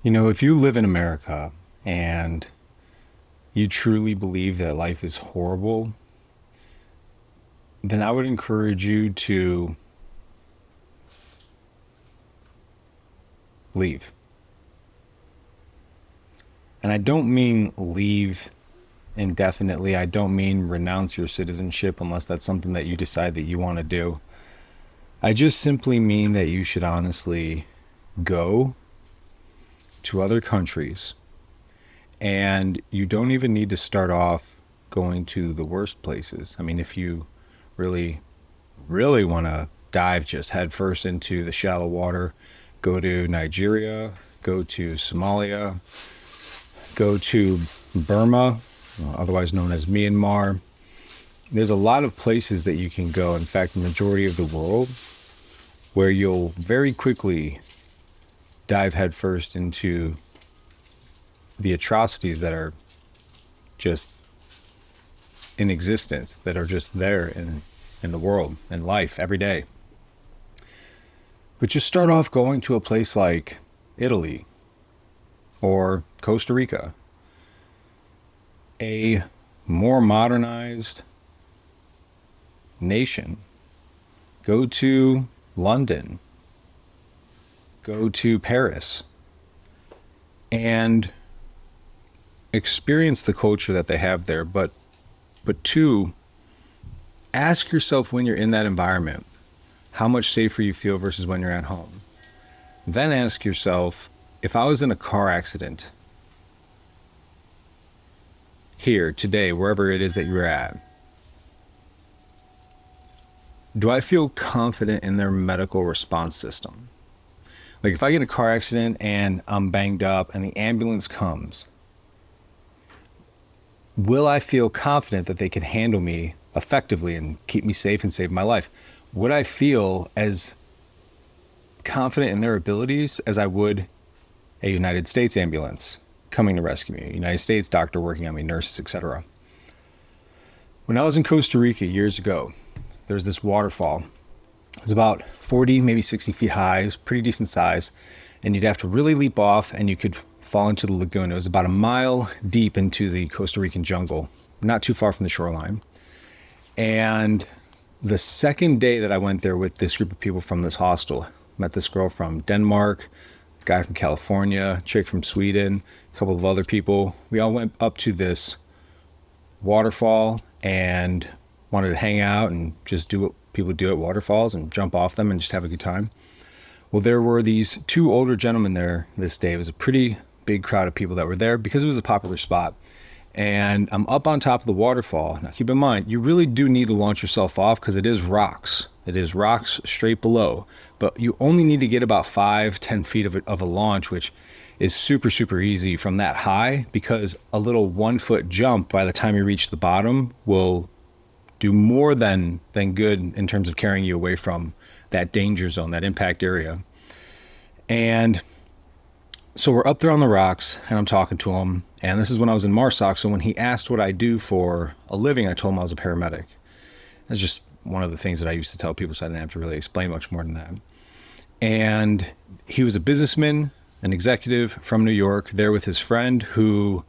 If you live in America and you truly believe that life is horrible, then I would encourage you to leave. And I don't mean leave indefinitely. I don't mean renounce your citizenship unless that's something that you decide that you want to do. I just simply mean that you should honestly go to other countries, and you don't even need to start off going to the worst places. I mean, if you really, really want to dive just headfirst into the shallow water, go to Nigeria, go to Somalia, go to Burma, otherwise known as Myanmar. There's a lot of places that you can go. In fact, the majority of the world, where you'll very quickly dive headfirst into the atrocities that are just in existence, that are just there in the world, in life, every day. But just start off going to a place like Italy or Costa Rica, a more modernized nation. Go to London, go to Paris, and experience the culture that they have there. But two, ask yourself when you're in that environment, how much safer you feel versus when you're at home. Then ask yourself, if I was in a car accident here, today, wherever it is that you're at, do I feel confident in their medical response system? Like if I get in a car accident and I'm banged up and the ambulance comes, will I feel confident that they can handle me effectively and keep me safe and save my life? Would I feel as confident in their abilities as I would a United States ambulance coming to rescue me, a United States doctor working on me, nurses, etc.? When I was in Costa Rica years ago, there was this waterfall. It was about 40, maybe 60 feet high. It was pretty decent size. And you'd have to really leap off and you could fall into the lagoon. It was about a mile deep into the Costa Rican jungle, not too far from the shoreline. And the second day that I went there with this group of people from this hostel, met this girl from Denmark, a guy from California, a chick from Sweden, a couple of other people. We all went up to this waterfall and wanted to hang out and just do what people do at waterfalls and jump off them and just have a good time. Well, there were these two older gentlemen there this day. It was a pretty big crowd of people that were there because it was a popular spot. And I'm up on top of the waterfall. Now, keep in mind, you really do need to launch yourself off because it is rocks. It is rocks straight below. But you only need to get about 5-10 feet of a launch, which is super, super easy from that high, because a little 1 foot jump by the time you reach the bottom will do more than good in terms of carrying you away from that danger zone, that impact area. And so we're up there on the rocks and I'm talking to him. And this is when I was in MARSOC. So when he asked what I do for a living, I told him I was a paramedic. That's just one of the things that I used to tell people, so I didn't have to really explain much more than that. And he was a businessman, an executive from New York, there with his friend who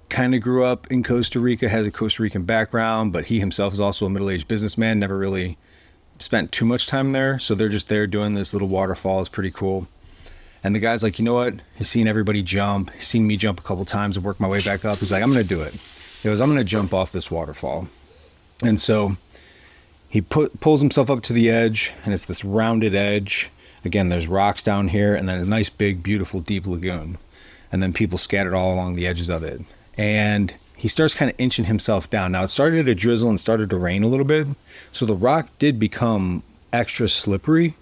kind of grew up in Costa Rica, has a Costa Rican background, but he himself is also a middle-aged businessman, never really spent too much time there. So they're just there doing this little waterfall. It's pretty cool. And the guy's like, you know what? He's seen everybody jump. He's seen me jump a couple times and work my way back up. He's like, I'm going to do it. He goes, I'm going to jump off this waterfall. And so he pulls himself up to the edge, and it's this rounded edge. Again, there's rocks down here, and then a nice, big, beautiful, deep lagoon. And then people scattered all along the edges of it. And he starts kind of inching himself down. Now, it started to drizzle and started to rain a little bit. So the rock did become extra slippery.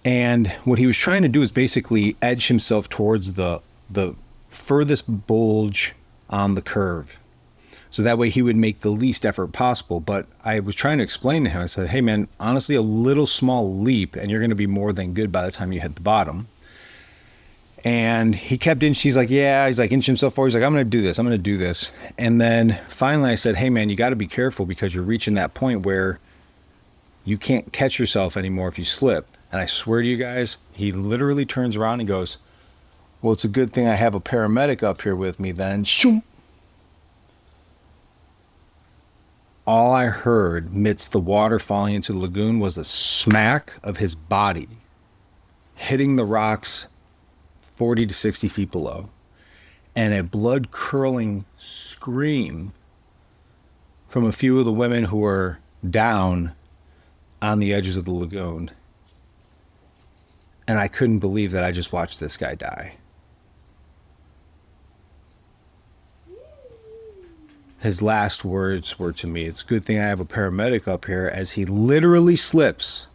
And what he was trying to do is basically edge himself towards the furthest bulge on the curve. So that way he would make the least effort possible. But I was trying to explain to him, I said, hey man, honestly, a little small leap and you're going to be more than good by the time you hit the bottom. And he kept inching. He's like, yeah, he's like inching himself forward. He's like, I'm going to do this. I'm going to do this. And then finally I said, hey man, you got to be careful because you're reaching that point where you can't catch yourself anymore if you slip. And I swear to you guys, he literally turns around and goes, Well, it's a good thing I have a paramedic up here with me then. Shoom. All I heard amidst the water falling into the lagoon was a smack of his body hitting the rocks 40 to 60 feet below, and a blood curdling scream from a few of the women who were down on the edges of the lagoon. And I couldn't believe that I just watched this guy die. His last words were to me, "It's a good thing I have a paramedic up here," as he literally slips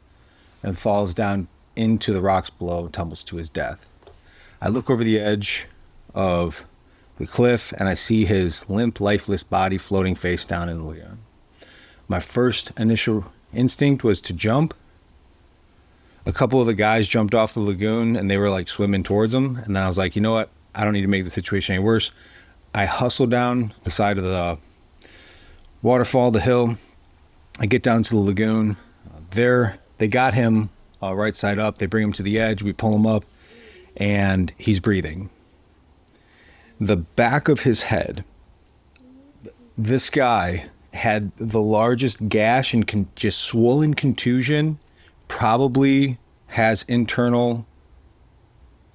and falls down into the rocks below and tumbles to his death. I look over the edge of the cliff and I see his limp, lifeless body floating face down in the lagoon. My first initial instinct was to jump. A couple of the guys jumped off the lagoon and they were like swimming towards him. And then I was like, you know what? I don't need to make the situation any worse. I hustle down the side of the waterfall, the hill. I get down to the lagoon. There, they got him right side up. They bring him to the edge. We pull him up and he's breathing. The back of his head, this guy had the largest gash and just swollen contusion, probably has internal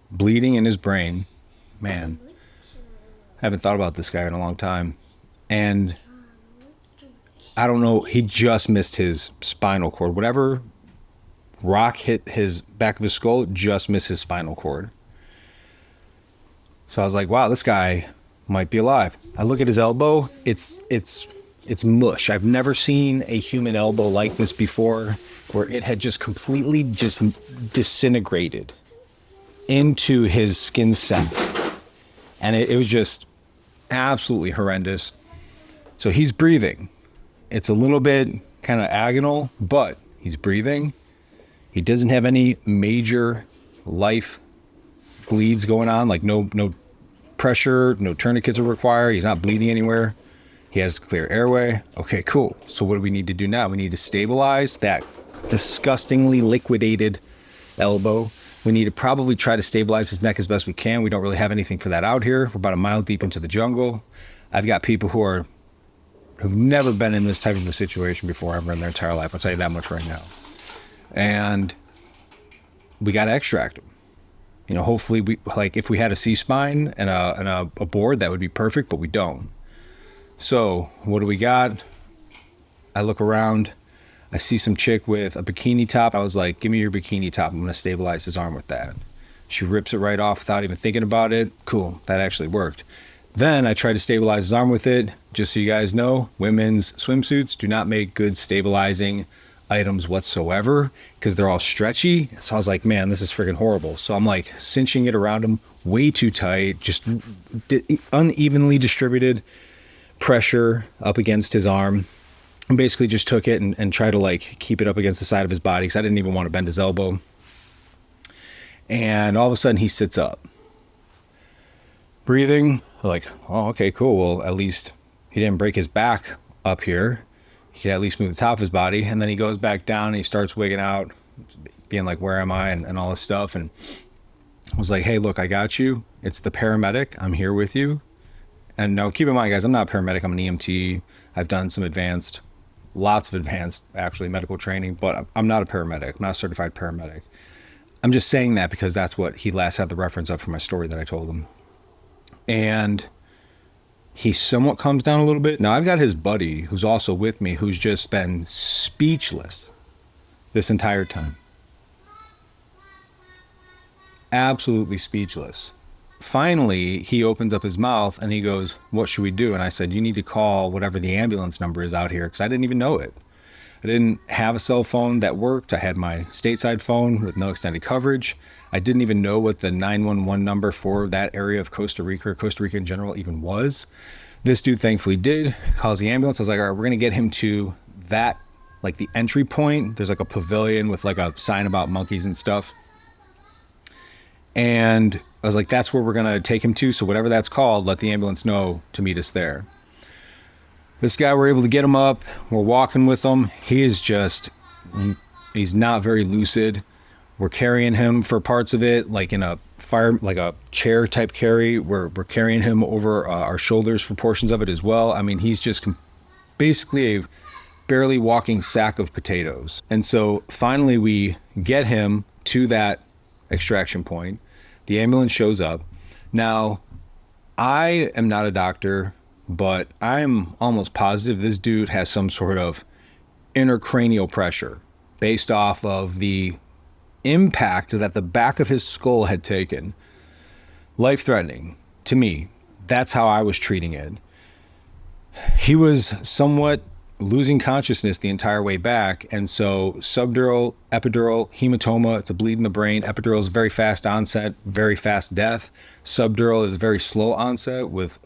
bleeding in his brain. Man, I haven't thought about this guy in a long time. And I don't know, he just missed his spinal cord. Whatever rock hit his back of his skull, just missed his spinal cord. So I was like, wow, this guy might be alive. I look at his elbow, it's mush. I've never seen a human elbow like this before, where it had just completely just disintegrated into his skin sac. And it was just absolutely horrendous. So he's breathing. It's a little bit kind of agonal, but he's breathing. He doesn't have any major life bleeds going on, like no pressure, no tourniquets are required. He's not bleeding anywhere. He has clear airway. Okay, cool. So what do we need to do now? We need to stabilize that disgustingly liquidated elbow. We need to probably try to stabilize his neck as best we can. We don't really have anything for that out here. We're about a mile deep into the jungle. I've got people who've never been in this type of a situation before ever in their entire life. I'll tell you that much right now. And we got to extract him. You know, hopefully if we had a C-spine and a board, that would be perfect, but we don't. So what do we got? I look around. I see some chick with a bikini top. I was like, give me your bikini top. I'm going to stabilize his arm with that. She rips it right off without even thinking about it. Cool. That actually worked. Then I tried to stabilize his arm with it. Just so you guys know, women's swimsuits do not make good stabilizing items whatsoever because they're all stretchy. So I was like, man, this is freaking horrible. So I'm like cinching it around him way too tight, just unevenly distributed pressure up against his arm. And basically just took it and tried to like keep it up against the side of his body because I didn't even want to bend his elbow. And all of a sudden he sits up, breathing. Like, oh, okay, cool. Well, at least he didn't break his back up here. He could at least move the top of his body. And then he goes back down and he starts wigging out, being like, where am I? And all this stuff. And I was like, hey, look, I got you. It's the paramedic. I'm here with you. And now keep in mind, guys, I'm not a paramedic. I'm an EMT. I've done some lots of advanced actually medical training, but I'm not a paramedic. I'm not a certified paramedic. I'm just saying that because that's what he last had the reference of for my story that I told him. And he somewhat calms down a little bit. Now I've got his buddy who's also with me, who's just been speechless this entire time. Absolutely speechless. Finally, he opens up his mouth and he goes, what should we do? And I said, you need to call whatever the ambulance number is out here, because I didn't even know it. I didn't have a cell phone that worked. I had my stateside phone with no extended coverage. I didn't even know what the 911 number for that area of Costa Rica, or Costa Rica in general, even was. This dude thankfully did. Calls the ambulance. I was like, all right, we're going to get him to that, like the entry point. There's like a pavilion with like a sign about monkeys and stuff. And I was like, that's where we're going to take him to. So whatever that's called, let the ambulance know to meet us there. This guy, we're able to get him up. We're walking with him. He's not very lucid. We're carrying him for parts of it, like in a like a chair type carry. We're carrying him over our shoulders for portions of it as well. I mean, he's just basically a barely walking sack of potatoes. And so finally we get him to that extraction point. The ambulance shows up. Now, I am not a doctor, but I'm almost positive this dude has some sort of intracranial pressure based off of the impact that the back of his skull had taken. Life-threatening to me. That's how I was treating it. He was somewhat losing consciousness the entire way back. And so subdural, epidural, hematoma, it's a bleed in the brain. Epidural is very fast onset, very fast death. Subdural is very slow onset with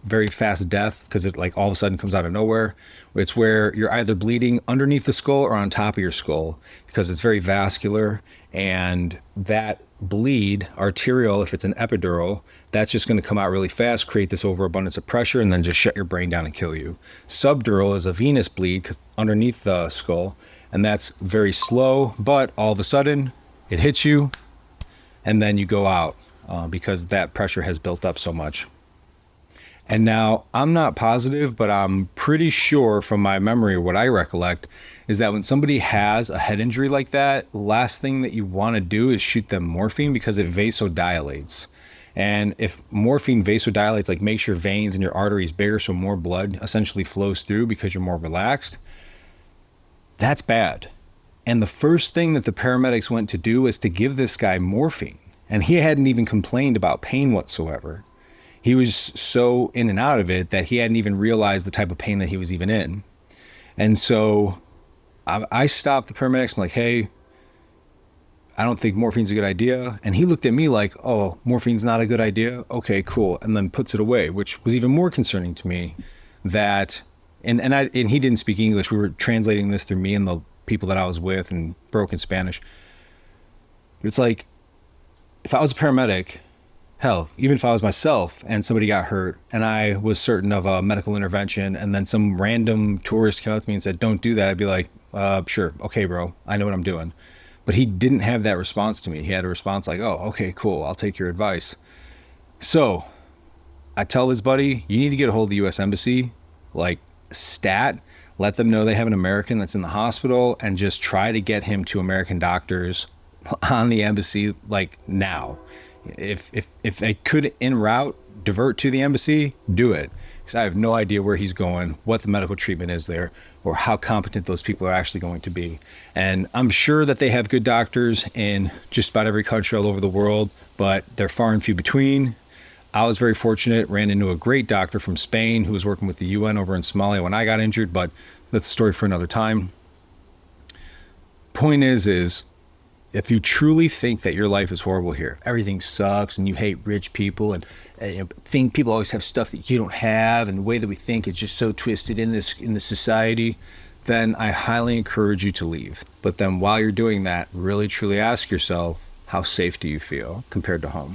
very fast death because it like all of a sudden comes out of nowhere. It's where you're either bleeding underneath the skull or on top of your skull because it's very vascular, and that bleed, arterial, if it's an epidural, that's just going to come out really fast, create this overabundance of pressure, and then just shut your brain down and kill you. Subdural is a venous bleed underneath the skull, and that's very slow, but all of a sudden it hits you and then you go out because that pressure has built up so much. And now I'm not positive, but I'm pretty sure from my memory, what I recollect is that when somebody has a head injury like that, last thing that you want to do is shoot them morphine because it vasodilates. And if morphine vasodilates, like makes your veins and your arteries bigger so more blood essentially flows through because you're more relaxed, that's bad. And the first thing that the paramedics went to do was to give this guy morphine. And he hadn't even complained about pain whatsoever. He was so in and out of it that he hadn't even realized the type of pain that he was even in. And so I stopped the paramedics. I'm like, hey, I don't think morphine's a good idea. And he looked at me like, oh, morphine's not a good idea? Okay, cool. And then puts it away, which was even more concerning to me that, and he didn't speak English. We were translating this through me and the people that I was with and broken Spanish. It's like, if I was a paramedic, hell, even if I was myself and somebody got hurt and I was certain of a medical intervention and then some random tourist came up to me and said, don't do that, I'd be like, sure. Okay, bro. I know what I'm doing. But he didn't have that response to me. He had a response like, oh, okay, cool. I'll take your advice. So I tell this buddy, you need to get a hold of the U.S. Embassy, like stat, let them know they have an American that's in the hospital and just try to get him to American doctors on the embassy like now. If they could en route divert to the embassy, do it, because I have no idea where he's going, what the medical treatment is there, or how competent those people are actually going to be. And I'm sure that they have good doctors in just about every country all over the world, but they're far and few between. I was very fortunate, ran into a great doctor from Spain who was working with the UN over in Somalia when I got injured, but that's a story for another time. Point is if you truly think that your life is horrible here, everything sucks and you hate rich people and think people always have stuff that you don't have, and the way that we think is just so twisted in this society, then I highly encourage you to leave. But then while you're doing that, really truly ask yourself, how safe do you feel compared to home?